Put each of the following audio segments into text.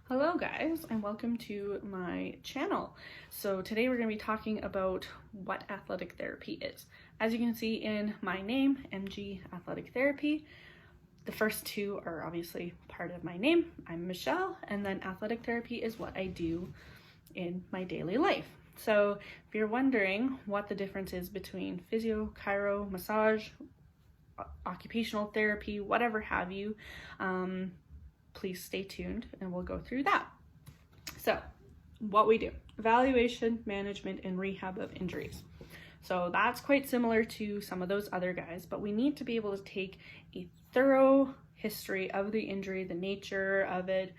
Hello guys, and welcome to my channel. So today we're going to be talking about what athletic therapy is. As you can see in my name, MG Athletic Therapy, the first two are obviously part of my name. I'm Michelle, and then athletic therapy is what I do in my daily life. So if you're wondering what the difference is between physio, chiro, massage, occupational therapy, whatever have you, please stay tuned and we'll go through that. So what we do: evaluation, management, and rehab of injuries. So that's quite similar to some of those other guys, but we need to be able to take a thorough history of the injury, the nature of it,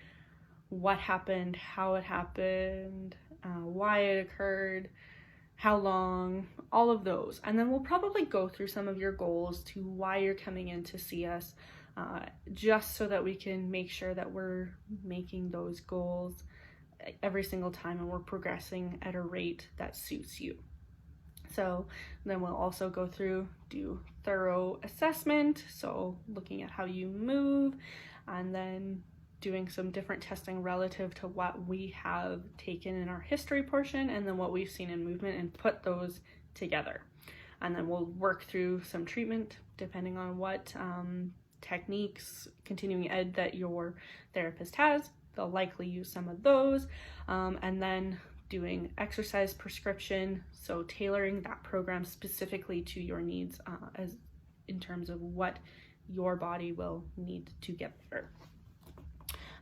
what happened, how it happened, why it occurred, how long, all of those. And then we'll probably go through some of your goals to why you're coming in to see us, just so that we can make sure that we're making those goals every single time and we're progressing at a rate that suits you. So then we'll also go through, do thorough assessment, so looking at how you move, and then doing some different testing relative to what we have taken in our history portion and then what we've seen in movement, and put those together. And then we'll work through some treatment depending on what techniques, continuing ed that your therapist has. They'll likely use some of those, and then doing exercise prescription, so tailoring that program specifically to your needs, as in terms of what your body will need to get better.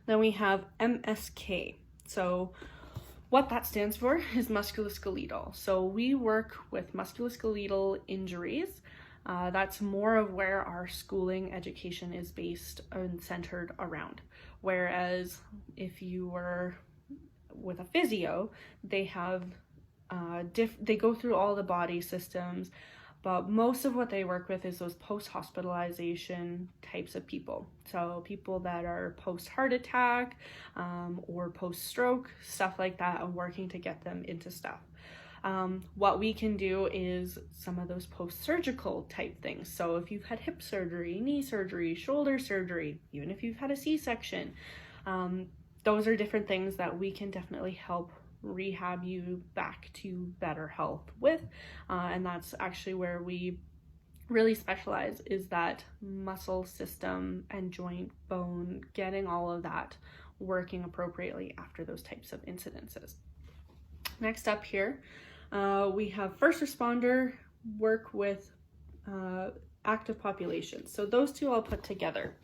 Then we have MSK. So what that stands for is musculoskeletal. So we work with musculoskeletal injuries. That's more of where our schooling education is based and centered around. Whereas if you were with a physio, they have they go through all the body systems, but most of what they work with is those post-hospitalization types of people. So people that are post-heart attack or post-stroke, stuff like that, and working to get them into stuff. What we can do is some of those post-surgical type things. So if you've had hip surgery, knee surgery, shoulder surgery, even if you've had a C-section, those are different things that we can definitely help rehab you back to better health with. And that's actually where we really specialize, is that muscle system and joint, bone, getting all of that working appropriately after those types of incidences. Next up here, we have first responder work with active populations. So those two I'll put together.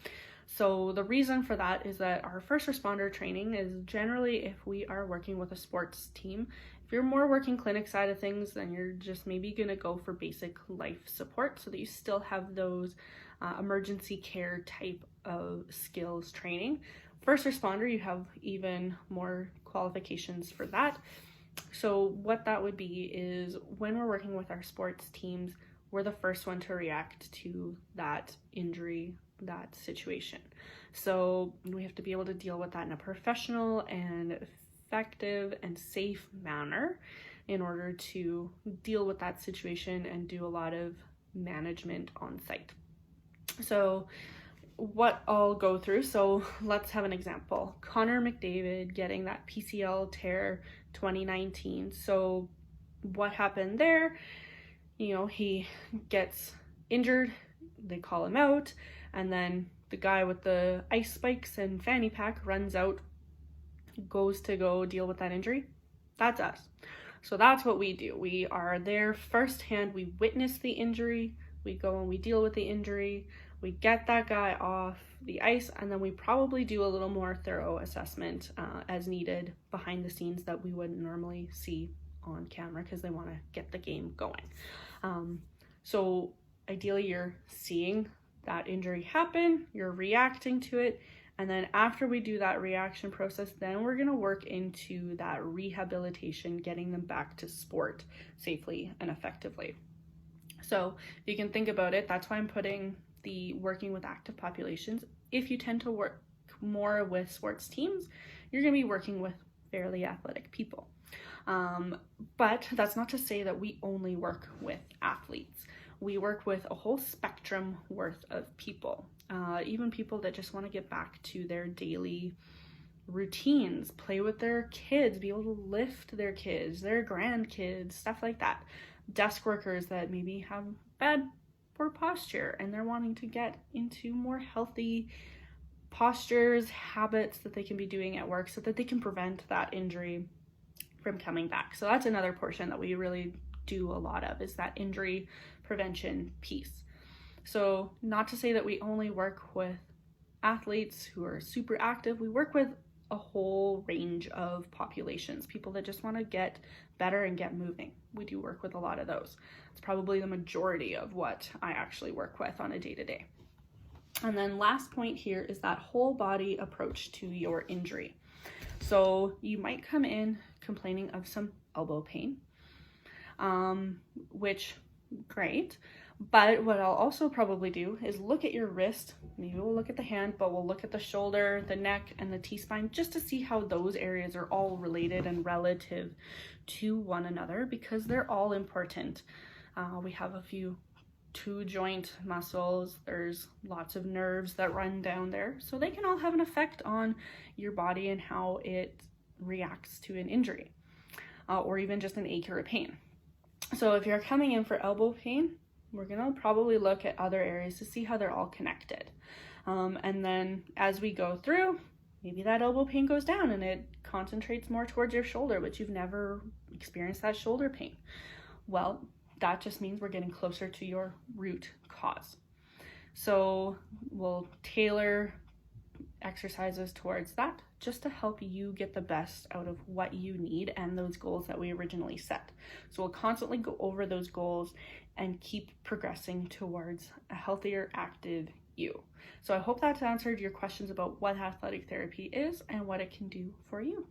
So the reason for that is that our first responder training is generally if we are working with a sports team. If you're more working clinic side of things, then you're just maybe going to go for basic life support so that you still have those emergency care type of skills training. First responder, you have even more qualifications for that. So what that would be is when we're working with our sports teams, we're the first one to react to that injury, that situation. So we have to be able to deal with that in a professional and effective and safe manner in order to deal with that situation and do a lot of management on site. So what I'll go through, so let's have an example. Connor McDavid getting that PCL tear 2019. So what happened there? He gets injured, they call him out, and then the guy with the ice spikes and fanny pack runs out, goes to go deal with that injury. That's us. So that's what we do. We are there firsthand. We witness the injury, we go and we deal with the injury, we get that guy off the ice, and then we probably do a little more thorough assessment as needed behind the scenes that we wouldn't normally see on camera because they want to get the game going. So ideally you're seeing that injury happen, you're reacting to it, and then after we do that reaction process, then we're going to work into that rehabilitation, getting them back to sport safely and effectively. So if you can think about it, that's why I'm putting the working with active populations. If you tend to work more with sports teams, you're going to be working with fairly athletic people. But that's not to say that we only work with athletes. We work with a whole spectrum worth of people, even people that just want to get back to their daily routines, play with their kids, be able to lift their kids, their grandkids, stuff like that. Desk workers that maybe have bad, poor posture and they're wanting to get into more healthy postures, habits that they can be doing at work so that they can prevent that injury from coming back. So that's another portion that we really do a lot of, is that injury prevention piece. So not to say that we only work with athletes who are super active. We work with a whole range of populations, people that just want to get better and get moving. We do work with a lot of those. It's probably the majority of what I actually work with on a day-to-day. And then last point here is that whole body approach to your injury. So you might come in complaining of some elbow pain, which great. But what I'll also probably do is look at your wrist. Maybe we'll look at the hand, but we'll look at the shoulder, the neck, and the T-spine just to see how those areas are all related and relative to one another, because they're all important. We have a few two joint muscles. There's lots of nerves that run down there. So they can all have an effect on your body and how it reacts to an injury or even just an ache or a pain. So if you're coming in for elbow pain, we're gonna probably look at other areas to see how they're all connected. And then as we go through, maybe that elbow pain goes down and it concentrates more towards your shoulder, but you've never experienced that shoulder pain. Well, that just means we're getting closer to your root cause. So we'll tailor exercises towards that just to help you get the best out of what you need and those goals that we originally set. So we'll constantly go over those goals and keep progressing towards a healthier, active you. So I hope that's answered your questions about what athletic therapy is and what it can do for you.